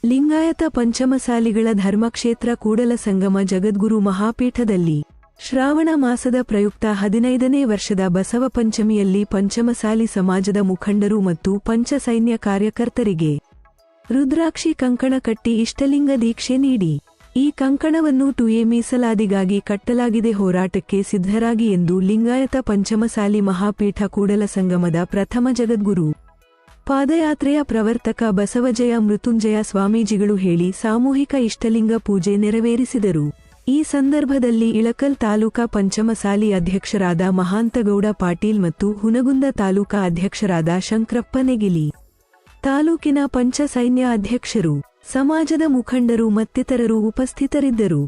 ಲಿಂಗಾಯತ ಪಂಚಮಸಾಲಿಗಳ ಧರ್ಮಕ್ಷೇತ್ರ ಕೂಡಲ ಸಂಗಮ ಜಗದ್ಗುರು ಮಹಾಪೀಠದಲ್ಲಿ ಶ್ರಾವಣ ಮಾಸದ ಪ್ರಯುಕ್ತ 15ನೇ ವರ್ಷದ ಬಸವ ಪಂಚಮಿಯಲ್ಲಿ ಪಂಚಮಸಾಲಿ ಸಮಾಜದ ಮುಖಂಡರು ಮತ್ತು ಪಂಚಸೈನ್ಯ ಕಾರ್ಯಕರ್ತರಿಗೆ ರುದ್ರಾಕ್ಷಿ ಕಂಕಣ ಕಟ್ಟಿ ಇಷ್ಟಲಿಂಗ ದೀಕ್ಷೆ ನೀಡಿ ಈ ಕಂಕಣವನ್ನು 2A ಮೀಸಲಾತಿಗಾಗಿ ಕಟ್ಟಲಾಗಿದೆ. ಹೋರಾಟಕ್ಕೆ ಸಿದ್ಧರಾಗಿ ಎಂದು ಲಿಂಗಾಯತ ಪಂಚಮಸಾಲಿ ಮಹಾಪೀಠ ಕೂಡಲ ಸಂಗಮದ ಪ್ರಥಮ ಜಗದ್ಗುರು ಪಾದಯಾತ್ರೆಯ ಪ್ರವರ್ತಕ ಬಸವಜಯ ಮೃತ್ಯುಂಜಯ ಸ್ವಾಮೀಜಿಗಳು ಹೇಳಿ ಸಾಮೂಹಿಕ ಇಷ್ಟಲಿಂಗ ಪೂಜೆ ನೆರವೇರಿಸಿದರು. ಈ ಸಂದರ್ಭದಲ್ಲಿ ಇಳಕಲ್ ತಾಲೂಕಾ ಪಂಚಮಸಾಲಿ ಅಧ್ಯಕ್ಷರಾದ ಮಹಾಂತಗೌಡ ಪಾಟೀಲ್ ಮತ್ತು ಹುನಗುಂದ ತಾಲೂಕಾ ಅಧ್ಯಕ್ಷರಾದ ಶಂಕ್ರಪ್ಪ ನೆಗಿಲಿ, ತಾಲೂಕಿನ ಪಂಚಸೈನ್ಯ ಅಧ್ಯಕ್ಷರು, ಸಮಾಜದ ಮುಖಂಡರು ಮತ್ತಿತರರು ಉಪಸ್ಥಿತರಿದ್ದರು.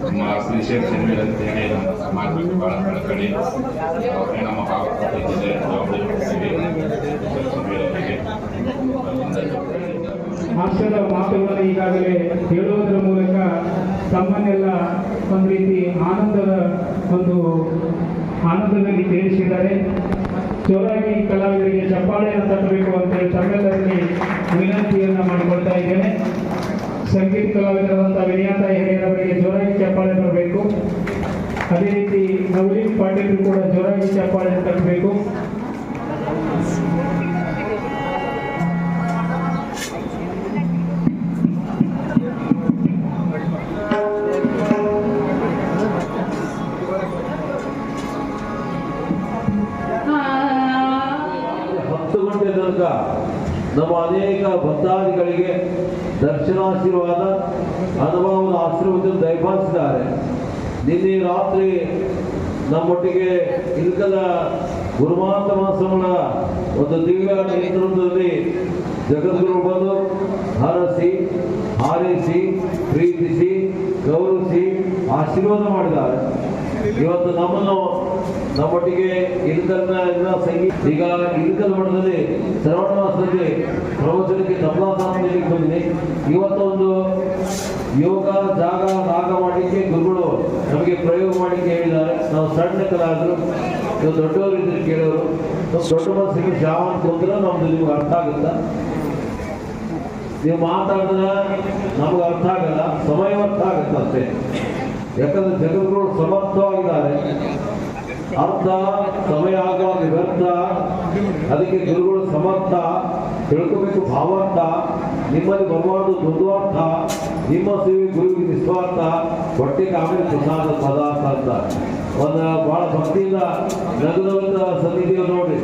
ನಮ್ಮ ಕ್ರಿಶ್ಚಿಯನ್ ಜನರಂತೆಯೇ ನಮ್ಮ ಸಮಾಜಕ್ಕೆ ಬಹಳ ಕಳಕಳಿ ಅವರೇ ನಮ್ಮ ಭಾವಪ್ರತಿನಿಧಿಗೆ ಹಾಸ್ಯದ ಮಾತುಗಳನ್ನು ಈಗಾಗಲೇ ಹೇಳುವುದರ ಮೂಲಕ ತಮ್ಮನ್ನೆಲ್ಲ ಒಂದು ರೀತಿ ಆನಂದದಲ್ಲಿ ತೇರಿಸಿದ್ದಾರೆ. ಜೋರಾಗಿ ಕಲಾವಿದರಿಗೆ ಚಪ್ಪಾಳೆಯನ್ನು ತಟ್ಟಬೇಕು ಅಂತೇಳಿ ತಮ್ಮೆಲ್ಲರಲ್ಲಿ ವಿನಂತಿಯನ್ನು ಮಾಡಿಕೊಳ್ತಾ ಇದ್ದೇನೆ. ಸಂಗೀತ ಕಲಾವಿದರಾದಂಥ ವಿನಯಾತ ಹಿರಿಯರವರಿಗೆ ಜೋರಾಗಿ ಚಪ್ಪಾಳೆ ಬರಬೇಕು. ಅದೇ ರೀತಿ ನವಲೀನ್ ಪಾಟೀಲ್ ಕೂಡ ಜೋರಾಗಿ ಚಪ್ಪಾಳೆ ತಟ್ಟಬೇಕು. ನಮ್ಮ ಅನೇಕ ಭಕ್ತಾದಿಗಳಿಗೆ ದರ್ಶನಾಶೀರ್ವಾದ ಅನುಭವದ ಆಶೀರ್ವಾದವನ್ನು ದಯಪಾಲಿಸಿದ್ದಾರೆ. ನಿನ್ನೆ ರಾತ್ರಿ ನಮ್ಮೊಟ್ಟಿಗೆ ಇಲ್ಕದ ಗುರುಮಾತ ಮಾಸಗಳ ಒಂದು ದಿವ್ಯ ನೇತೃತ್ವದಲ್ಲಿ ಜಗದ್ಗುರು ಬಂದು ಹರಸಿ, ಹಾರೈಸಿ, ಪ್ರೀತಿಸಿ, ಗೌರವಿಸಿ ಆಶೀರ್ವಾದ ಮಾಡಿದ್ದಾರೆ. ಇವತ್ತು ನಮ್ಮೊಟ್ಟಿಗೆ ಇಲ್ಕಲ್ನ ಸಂಗೀತ ಈಗ ಇಲ್ಕಲ್ ಮಠದಲ್ಲಿ ಶ್ರವಣ ಮಾಸದಲ್ಲಿ ಪ್ರವಚನಕ್ಕೆ ತಬಲಾಸಾನದಲ್ಲಿ ಬಂದಿದೆ. ಇವತ್ತೊಂದು ಯೋಗ ಜಾಗ ರಾಗ ಮಾಡಲಿಕ್ಕೆ ಗುರುಗಳು ನಮಗೆ ಪ್ರಯೋಗ ಮಾಡಲಿಕ್ಕೆ ಹೇಳಿದ್ದಾರೆ. ನಾವು ಸಣ್ಣ ಕಲಾವಿದರು, ನೀವು ದೊಡ್ಡವರು ಇದ್ರೆ ಕೇಳೋರು, ದೊಡ್ಡ ಮನಸ್ಸಿಗೆ ಶಾವನ್ ಕೂತ್ರೆ ನಮ್ದು ನಿಮ್ಗೆ ಅರ್ಥ ಆಗುತ್ತಾ? ನೀವು ಮಾತಾಡಿದ್ರೆ ನಮ್ಗೆ ಅರ್ಥ ಆಗಲ್ಲ, ಸಮಯ ಅರ್ಥ ಆಗುತ್ತೆ ಅಷ್ಟೇ. ಯಾಕಂದ್ರೆ ಜಗದ್ಗುರು ಸಮರ್ಥವಾಗಿದ್ದಾರೆ. ಅರ್ಥ ಸಮಯ ಆಗುವಾಗ ವ್ಯರ್ಥ, ಅದಕ್ಕೆ ಗುರುಗಳು ಸಮರ್ಥ ತಿಳ್ಕೋಬೇಕು. ಭಾವಾರ್ಥ ನಿಮ್ಮಲ್ಲಿ ಬರಬಾರ್ದು ದ್ವಂದ್ವಾರ್ಥ, ನಿಮ್ಮ ಸೇವೆ ಗುರುವಿಗೆ ನಿಸ್ವಾರ್ಥ, ಹೊಟ್ಟೆಗೆ ಆಮೇಲೆ ಪ್ರಸಾದ ಪದಾರ್ಥ ಅಂತ ಒಂದು ಬಹಳ ಭಕ್ತಿಯಿಂದ ನಗುವಂತ ಸನ್ನಿಧಿಯನ್ನು ನೋಡಿ.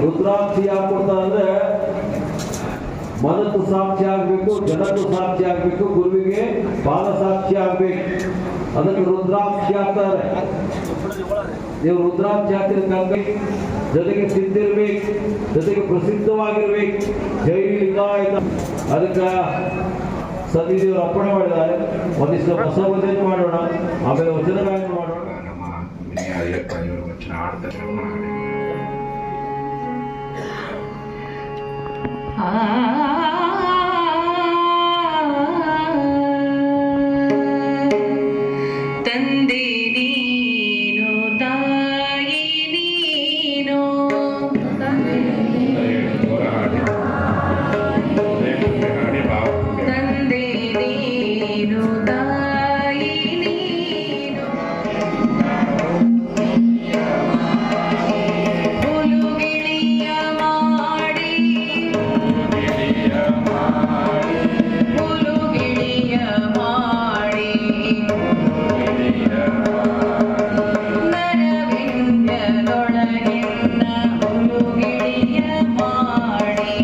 ರುದ್ರಾಕ್ಷಿ ಯಾಕೆ ಕೊಡ್ತಾರೆ ಅಂದ್ರೆ ಮನಸ್ಸು ಸಾಕ್ಷಿ ಆಗ್ಬೇಕು, ಜನಕ್ಕೂ ಸಾಕ್ಷಿ ಆಗ್ಬೇಕು, ಗುರುವಿಗೆ ಬಾಲ ಸಾಕ್ಷಿ ಆಗ್ಬೇಕು. ಅದಕ್ಕೆ ರುದ್ರಾಕ್ಷಿ ಹಾಕ್ತಾರೆ. ನೀವು ರುದ್ರಾಕ್ಷಿ ಹಾಕಿರ್ಬೇಕು, ಜೊತೆಗೆ ಸಿದ್ಧಿರ್ಬೇಕು, ಜೊತೆಗೆ ಪ್ರಸಿದ್ಧವಾಗಿರ್ಬೇಕು. ಜೈ ಲಿಂಗಾಯತ ಅದಕ್ಕೆ ಸನ್ನಿಧಿಯವರು ಅರ್ಪಣೆ ಮಾಡಿದ್ದಾರೆ. ಒಂದಿಷ್ಟು ಹೊಸ ವಚನ ಮಾಡೋಣ, ಆಮೇಲೆ ವಚನ ಗಾಯನ ಮಾಡೋಣ. ನಮ್ಮ ವಿನಯ ಅಯ್ಯಪ್ಪ ಇವರು ವಚನ ಆಡ್ತಾರೆ. ತಂದೆ ನೀನು, ತಾಯಿ ನೀನು, ತಂದೆ ನೀನು, ತಾಯಿ ನೀನು, ಹುಲುಗಿಳಿಯ ಮಾಡಿ, ಹುಲುಗಿಳಿಯ ಮಾಡಿ, ನರವಿಂದ್ಯದೊಳಗಿನ್ನ ಹುಲುಗಿಳಿಯ ಮಾಡಿ,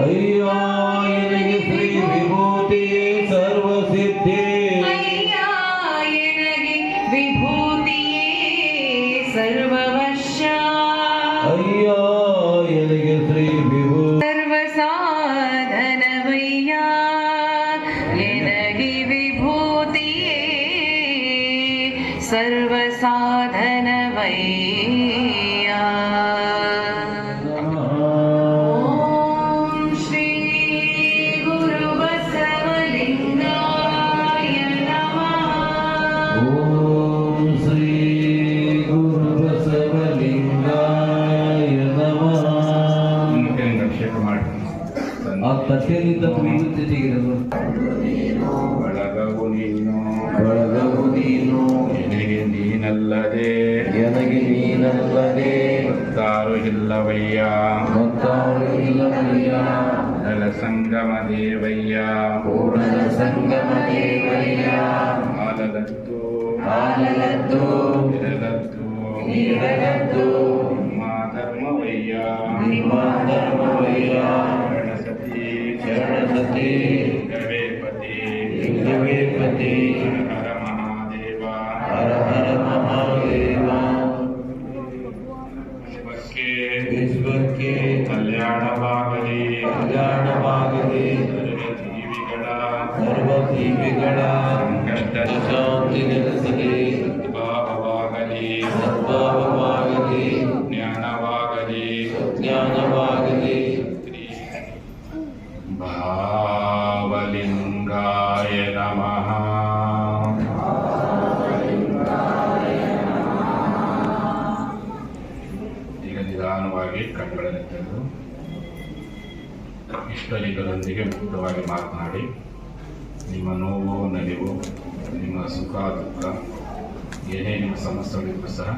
ಅಯ್ಯ ಎನಗೆ ಶ್ರೀ ವಿಭೂತಿಯೇ ಸರ್ವಸಿದ್ಧಿ ಅಯ್ಯ ಎನಗೆ ವಿಭೂತಿಯೇ ಸರ್ವವಶ ಅಯ್ಯ ಎನಗೆ ಶ್ರೀ ವಿಭೂತಿ ಸರ್ವಸಾಧನವಯ್ಯ ಎನಗೆ ವಿಭೂತಿಯೇ ಸರ್ವಸಾಧನವಯ್ಯ ಓಂ ಶ್ರೀ ಗುರು ಬಸವಲಿಂಗಾಯ ನಮಃ ಓಂ ಶ್ರೀ ಗುರು ಬಸವಲಿಂಗಾಯ ನಮಃ. ಮುಖದಿಂದ ಅಭಿಷೇಕ ಮಾಡಿ ಆ ತಟ್ಟೆಯಿಂದ ತುಳಿಯುತ್ತೆ ತೆಗೆದು ಬಳಗವು ನೀನು ಬಳಗವು ನೀನು ಎನಗೆ ನೀನಲ್ಲದೆ ನನಗೆ ನೀನಲ್ಲದೆ ಮತ್ತಾರು ಇಲ್ಲವಯ್ಯ ಮತ್ತಾರು ಇಲ್ಲವಯ್ಯ ಕೂಡಲ ಸಂಗಮ ದೇವಯ್ಯ ಕೂಡಲ ಸಂಗಮ ದೇವಯ್ಯ ಹಾಲಲದ್ದು ಹಾಲಲದ್ದು ಇರಲದ್ದು ನೀರಲದ್ದು ನಿಮ್ಮ ಧರ್ಮವಯ್ಯ ನಿಮ್ಮ ಧರ್ಮವಯ್ಯ ಶರಣಸತಿ ಶರಣಸತಿ ಲಿಂಗವೇ ಪತಿ ಲಿಂಗವೇ ಪತಿ ಹರ ಮಹಾದೇವ ಹರ ಹರ ಮಹಾದೇವ ವಿಶ್ವಕ್ಕೆ ಕಲ್ಯಾಣವಾಗಲಿ ಕಲ್ಯಾಣವಾಗಲಿ ಸರ್ವ ಜೀವಿಗಳ ಶಾಂತಿ ನೆಲೆಸಲಿ ಭಾವವಾಗಲಿ ಸದ್ಭಾವವಾಗಲಿ ಜ್ಞಾನವಾಗಲಿ ಜ್ಞಾನವಾಗಲಿ ಭಾವಲಿಂಗಾಯ ನಮಃ. ಈಗ ನಿಧಾನವಾಗಿ ಕಣ್ಗಳನ್ನು ತೆಗೆದು ಇಷ್ಟಲಿಂಗದೊಂದಿಗೆ ಮುಕ್ತವಾಗಿ ಮಾತನಾಡಿ ನಿಮ್ಮ ನೋವು ನಲಿವು ನಿಮ್ಮ ಸುಖ ದುಃಖ ಏನೇ ನಿಮ್ಮ ಸಮಸ್ಯೆಗಳಿಗೂ ಸಹ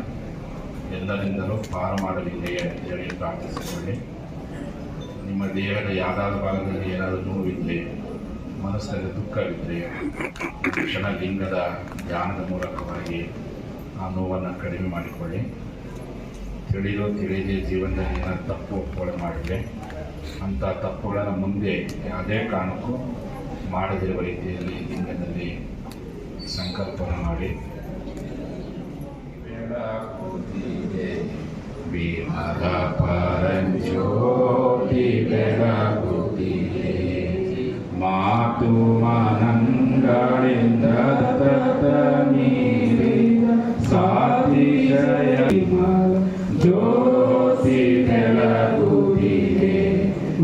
ಎಲ್ಲರಿಂದಲೂ ಪಾರು ಮಾಡಲಿದೆ ಅಂತೇಳಿ ಪ್ರಾರ್ಥಿಸಿಕೊಳ್ಳಿ. ನಿಮ್ಮ ದೇಹದ ಯಾವುದಾದ ಭಾಗದಲ್ಲಿ ಏನಾದರೂ ನೋವಿದ್ದರೆ ಮನಸ್ಸಿನಲ್ಲಿ ದುಃಖವಿದ್ದರೆ ಕ್ಷಣ ಲಿಂಗದ ಧ್ಯಾನದ ಮೂಲಕವಾಗಿ ಆ ನೋವನ್ನು ಕಡಿಮೆ ಮಾಡಿಕೊಳ್ಳಿ. ತಿಳಿಯೋ ತಿಳಿಯದೆ ಜೀವನದಲ್ಲಿ ಏನಾದ್ರು ತಪ್ಪು ಒಪ್ಪುಗಳು ಮಾಡಿದರೆ ಅಂಥ ತಪ್ಪುಗಳನ್ನು ಮುಂದೆ ಯಾವುದೇ ಕಾರಣಕ್ಕೂ ಮಾಡದಿರುವ ರೀತಿಯಲ್ಲಿ ಲಿಂಗದಲ್ಲಿ ಸಂಕಲ್ಪವನ್ನು ಮಾಡಿ ವಿಮಲ ಪರಂಜ್ಯೋತಿ ಬೆಳಗುತ್ತಿದೆ ಮಾತು ಮನಂಗಳಿಂದ ತತ್ತ ನೀರಿ ಸಾತಿಶಯ ಜ್ಯೋತಿ ಬೆಳಗುತ್ತಿದೆ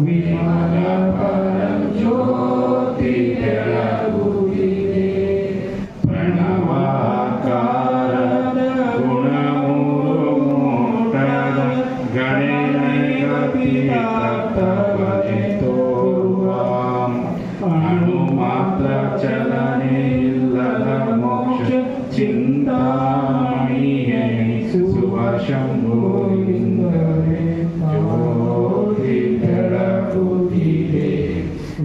ವಿಮಲ ಪರಂಜ್ಯೋತಿ ಬೆಳಗುತ್ತಿದೆ ಪ್ರಣವಾಕಾರದ ಗುಣಮೂಟದ ಗಣೇಗತಿ ತತ್ವನೆ ತೋರುವ ಅಣು ಮಾತ್ರ ಚಲನೆ ಇಲ್ಲದ ಮೋಕ್ಷ ಚಿಂತಾಮಣಿ ಎಣಿಸುವ ಶಂಭುವಿಂದಲೇ ಜ್ಯೋತಿ ಬೆಳಗುತ್ತಿದೆ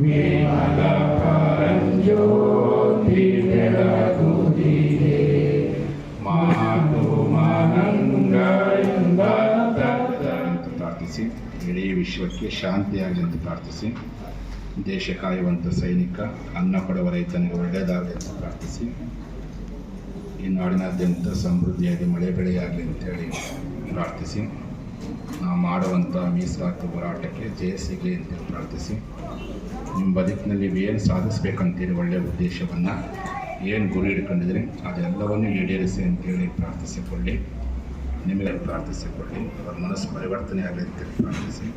ವಿಮಲ ಪರಂಜ್ಯೋತಿ ಬೆಳಗುತ್ತಿದೆ ಮಾತು ಮನಂಗಳಿಂದ ಅಂತ ಪ್ರಾರ್ಥಿಸಿ. ಇಡೀ ವಿಶ್ವಕ್ಕೆ ಶಾಂತಿಯಾಗಲಿ ಅಂತ ಪ್ರಾರ್ಥಿಸಿ. ದೇಶ ಕಾಯುವಂಥ ಸೈನಿಕ, ಅನ್ನ ಕೊಡುವ ರೈತನಿಗೆ ಒಳ್ಳೆಯದಾಗಲಿ ಅಂತ ಪ್ರಾರ್ಥಿಸಿ. ಈ ನಾಡಿನಾದ್ಯಂತ ಸಮೃದ್ಧಿಯಾಗಿ ಮಳೆ ಬೆಳೆಯಾಗಲಿ ಅಂತೇಳಿ ಪ್ರಾರ್ಥಿಸಿ. ನಾವು ಮಾಡುವಂಥ ಮೀಸಲಾತಿ ಹೋರಾಟಕ್ಕೆ ಜಯ ಸಿಗಲಿ ಅಂತೇಳಿ ಪ್ರಾರ್ಥಿಸಿ. ನಿಮ್ಮ ಬದುಕಿನಲ್ಲಿ ಏನು ಸಾಧಿಸಬೇಕಂತೀರಿ, ಒಳ್ಳೆಯ ಉದ್ದೇಶವನ್ನು ಏನು ಗುರಿ ಇಟ್ಕೊಂಡಿದ್ರಿ ಅದೆಲ್ಲವನ್ನು ಈಡೇರಿಸಿ ಅಂತೇಳಿ ಪ್ರಾರ್ಥಿಸಿಕೊಳ್ಳಿ. ನಿಮಗೆ ಪ್ರಾರ್ಥಿಸಿಕೊಳ್ಳಿ. ಅವರ ಮನಸ್ಸು ಪರಿವರ್ತನೆ ಆಗಲಿ ಅಂತೇಳಿ ಪ್ರಾರ್ಥಿಸಿ.